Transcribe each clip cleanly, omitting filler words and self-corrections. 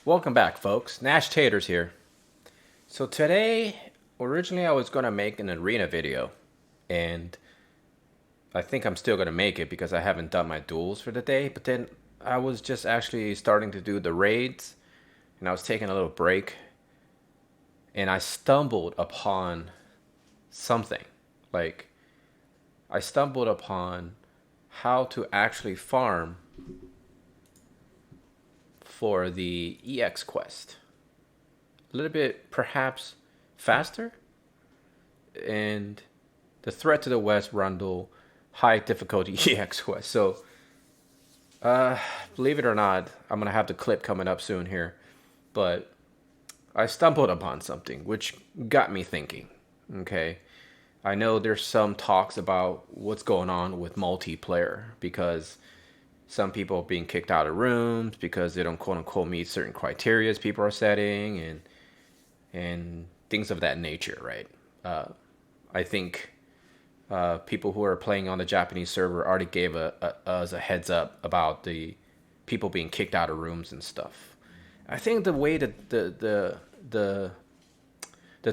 Welcome back, folks. Nash Taters here. So today, originally I was gonna make an arena video, and I think I'm still gonna make it because I haven't done my duels for the day. But then I was just actually starting to do the raids, and I was taking a little break, and I stumbled upon something. Like I stumbled upon how to actually farm for the EX quest. A little bit perhaps faster, and the threat to the west Rundall high difficulty EX quest. So believe it or not, I'm gonna have the clip coming up soon here, but I stumbled upon something which got me thinking. Okay, I know there's some talks about what's going on with multiplayer because some people are being kicked out of rooms because they don't quote unquote meet certain criteria people are setting, and things of that nature, right? I think people who are playing on the Japanese server already gave us a heads up about the people being kicked out of rooms and stuff. I think the way that the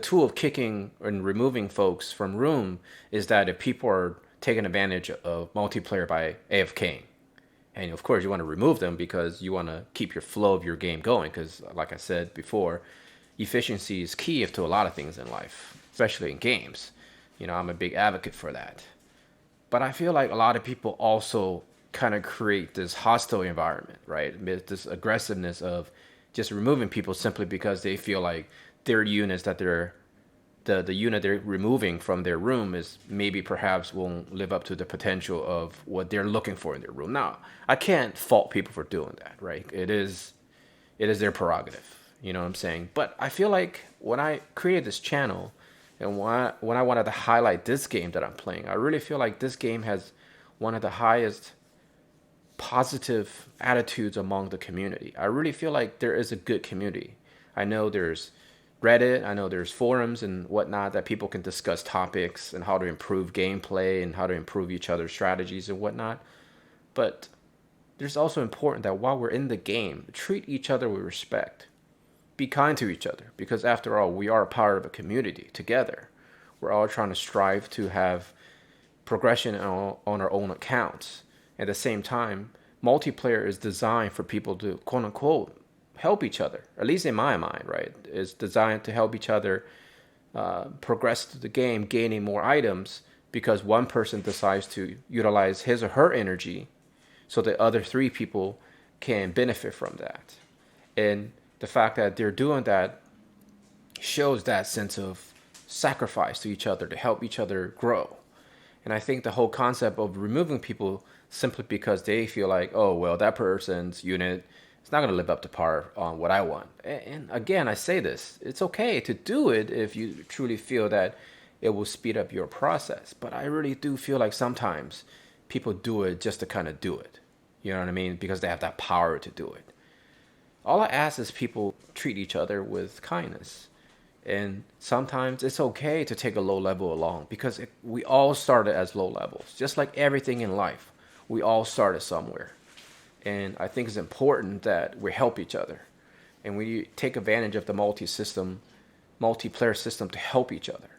tool of kicking and removing folks from room is that if people are taking advantage of multiplayer by AFKing, and of course you want to remove them because you want to keep your flow of your game going. Because like I said before, efficiency is key to a lot of things in life, especially in games. I'm a big advocate for that. But I feel like a lot of people also kind of create this hostile environment, right? This aggressiveness of just removing people simply because they feel like their units that the unit they're removing from their room is maybe perhaps won't live up to the potential of what they're looking for in their room. Now, I can't fault people for doing that, right? It is their prerogative. You know what I'm saying? But I feel like when I created this channel and when I wanted to highlight this game that I'm playing, I really feel like this game has one of the highest positive attitudes among the community. I really feel like there is a good community. I know there's Reddit, I know there's forums and whatnot that people can discuss topics and how to improve gameplay and how to improve each other's strategies and whatnot. But there's also important that while we're in the game, treat each other with respect. Be kind to each other because after all, we are a part of a community together. We're all trying to strive to have progression on our own accounts. At the same time, multiplayer is designed for people to quote unquote help each other. At least in my mind, right? It's designed to help each other progress through the game, gaining more items because one person decides to utilize his or her energy so the other three people can benefit from that. And the fact that they're doing that shows that sense of sacrifice to each other to help each other grow. And I think the whole concept of removing people simply because they feel like, oh, well, that person's unit is not going to live up to par on what I want. And again, I say this, it's okay to do it if you truly feel that it will speed up your process. But I really do feel like sometimes people do it just to kind of do it. You know what I mean? Because they have that power to do it. All I ask is people treat each other with kindness. And sometimes it's okay to take a low level along because we all started as low levels. Just like everything in life, we all started somewhere. And I think it's important that we help each other. And we take advantage of the multiplayer system to help each other.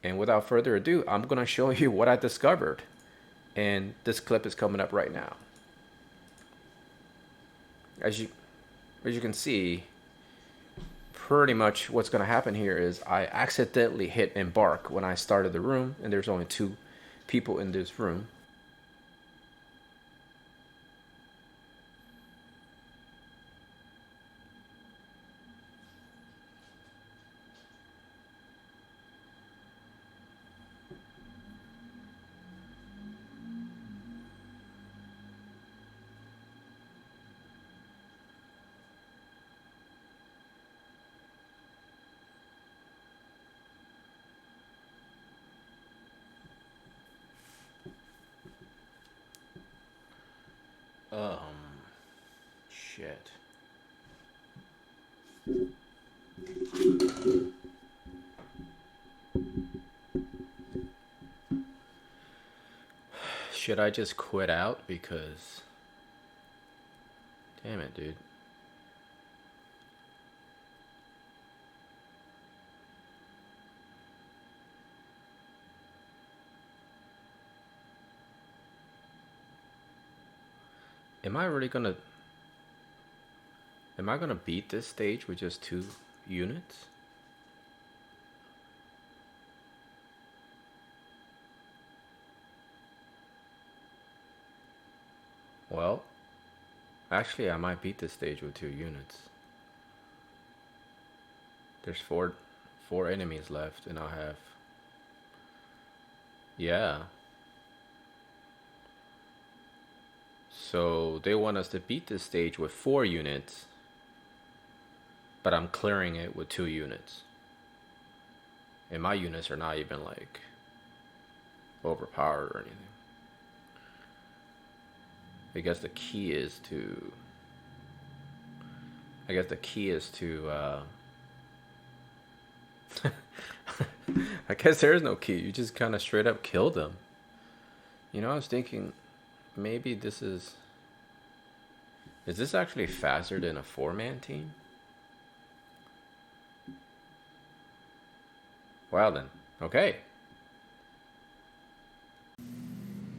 And without further ado, I'm going to show you what I discovered. And this clip is coming up right now. As you can see, pretty much what's going to happen here is I accidentally hit embark when I started the room, and there's only two people in this room. Shit. Should I just quit out? Because damn it, dude. Am I really gonna am I gonna beat this stage with just 2 units? Well, actually I might beat this stage with 2 units. There's four enemies left and I'll have, yeah. So they want us to beat this stage with 4 units, but I'm clearing it with 2 units. And my units are not even like overpowered or anything. I guess the key is to. I guess the key is to. I guess there is no key. You just kind of straight up kill them. I was thinking maybe this is. Is this actually faster than a 4-man team? Well then, okay.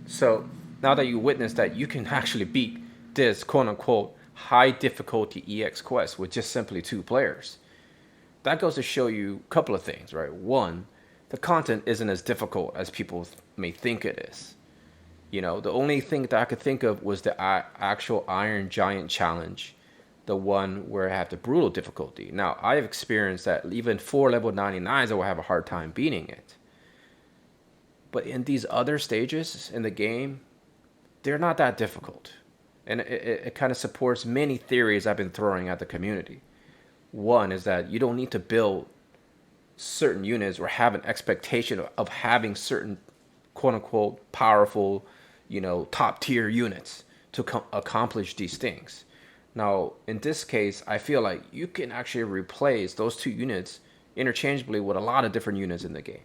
So now that you witnessed that you can actually beat this quote unquote high difficulty EX quest with just simply 2 players, that goes to show you a couple of things, right? One, the content isn't as difficult as people may think it is. The only thing that I could think of was the actual Iron Giant challenge, the one where I have the brutal difficulty. Now, I've experienced that even 4 level 99s, I will have a hard time beating it. But in these other stages in the game, they're not that difficult. And it kind of supports many theories I've been throwing at the community. One is that you don't need to build certain units or have an expectation of having certain quote unquote powerful, top tier units to accomplish these things. Now, in this case, I feel like you can actually replace those 2 units interchangeably with a lot of different units in the game.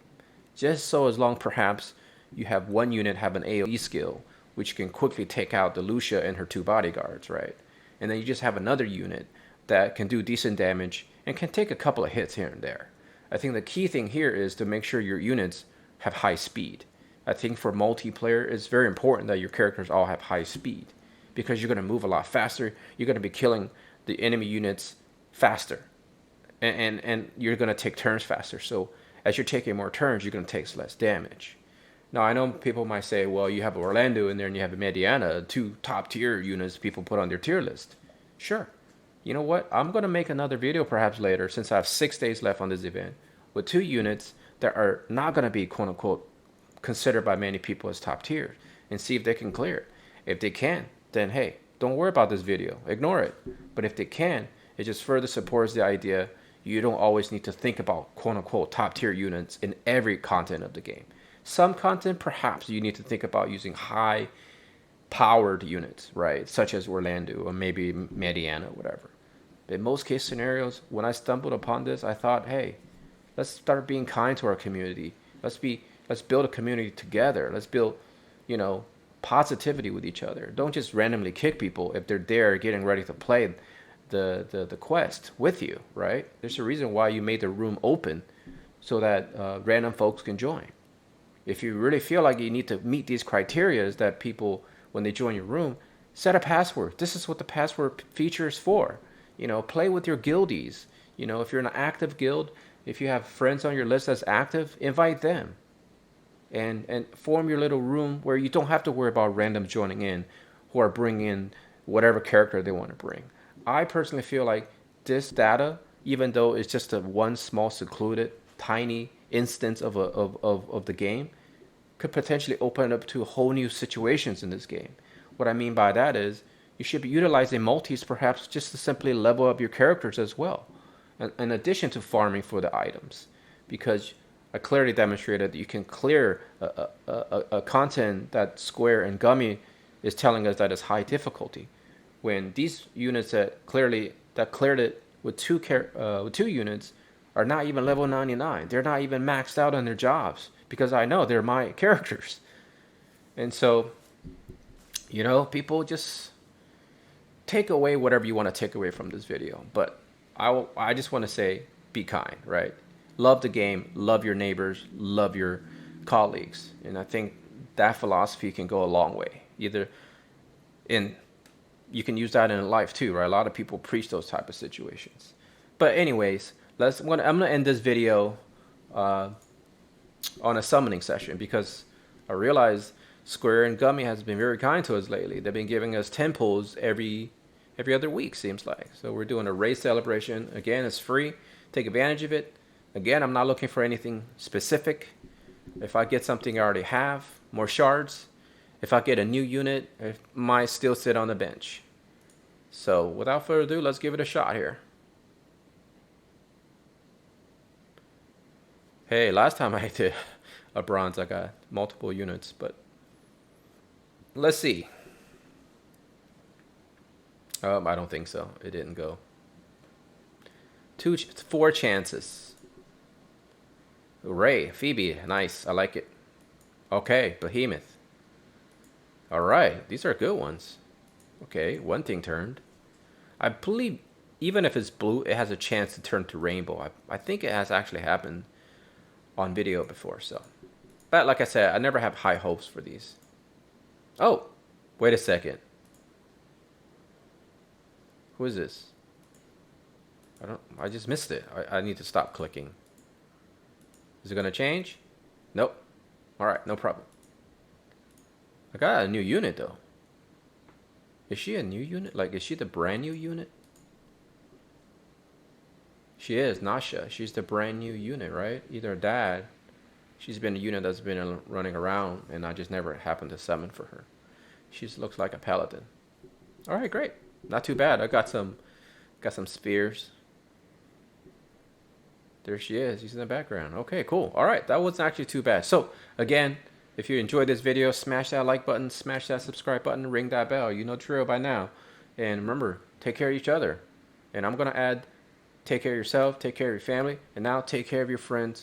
Just so as long perhaps you have one unit have an AoE skill, which can quickly take out the Lucia and her 2 bodyguards, right? And then you just have another unit that can do decent damage and can take a couple of hits here and there. I think the key thing here is to make sure your units have high speed. I think for multiplayer, it's very important that your characters all have high speed because you're going to move a lot faster. You're going to be killing the enemy units faster, and you're going to take turns faster. So as you're taking more turns, you're going to take less damage. Now, I know people might say, well, you have Orlando in there and you have Mediana, 2 top tier units people put on their tier list. Sure. You know what? I'm going to make another video perhaps later since I have 6 days left on this event with 2 units that are not going to be quote unquote considered by many people as top tier and see if they can clear it. If they can, then hey, don't worry about this video. Ignore it. But if they can, it just further supports the idea you don't always need to think about quote unquote top tier units in every content of the game. Some content, perhaps you need to think about using high powered units, right? Such as Orlando or maybe Mediana, whatever. In most case scenarios, when I stumbled upon this, I thought, hey, let's start being kind to our community. Let's build a community together. Let's build, positivity with each other. Don't just randomly kick people if they're there getting ready to play the quest with you, right? There's a reason why you made the room open so that random folks can join. If you really feel like you need to meet these criteria that people, when they join your room, set a password. This is what the password feature is for. Play with your guildies. If you're in an active guild, if you have friends on your list that's active, invite them. And form your little room where you don't have to worry about random joining in who are bringing in whatever character they want to bring. I personally feel like this data, even though it's just a one small secluded tiny instance of the game, could potentially open up to whole new situations in this game. What I mean by that is you should be utilizing multis perhaps just to simply level up your characters as well, in addition to farming for the items, because I clearly demonstrated that you can clear a content that Square and Gummy is telling us that is high difficulty, when these units that cleared it with two units are not even level 99. They're not even maxed out on their jobs because I know they're my characters. And so, people just take away whatever you want to take away from this video. But I just want to say, be kind, right? Love the game, love your neighbors, love your colleagues. And I think that philosophy can go a long way, either in you can use that in life too, right? A lot of people preach those type of situations. But anyways, I'm gonna end this video uh, on a summoning session because I realize Square and Gummy has been very kind to us lately. They've been giving us 10 pulls every other week, seems like. So we're doing a race celebration. Again, it's free. Take advantage of it. Again, I'm not looking for anything specific. If I get something I already have, more shards. If I get a new unit, it might still sit on the bench. So without further ado, let's give it a shot here. Hey, last time I did a bronze, I got multiple units, but let's see. I don't think so. It didn't go. 4 chances. Ray, Phoebe, nice. I like it. Okay, Behemoth. All right, these are good ones. Okay, one thing turned. I believe even if it's blue, it has a chance to turn to rainbow. I think it has actually happened on video before. So, but like I said, I never have high hopes for these. Oh, wait a second. Who is this? I just missed it. I need to stop clicking. Is it gonna change? Nope. All right, no problem. I got a new unit though. Is she a new unit? Like, is she the brand new unit? She is, Nasha. She's the brand new unit, right? Either dad. She's been a unit that's been running around, and I just never happened to summon for her. She just looks like a paladin. All right, great. Not too bad. I got some spears. There she is. She's in the background. Okay, cool. All right, that wasn't actually too bad. So again, if you enjoyed this video, smash that like button, smash that subscribe button, ring that bell. You know the drill by now. And remember, take care of each other. And I'm gonna add, take care of yourself, take care of your family, and now take care of your friends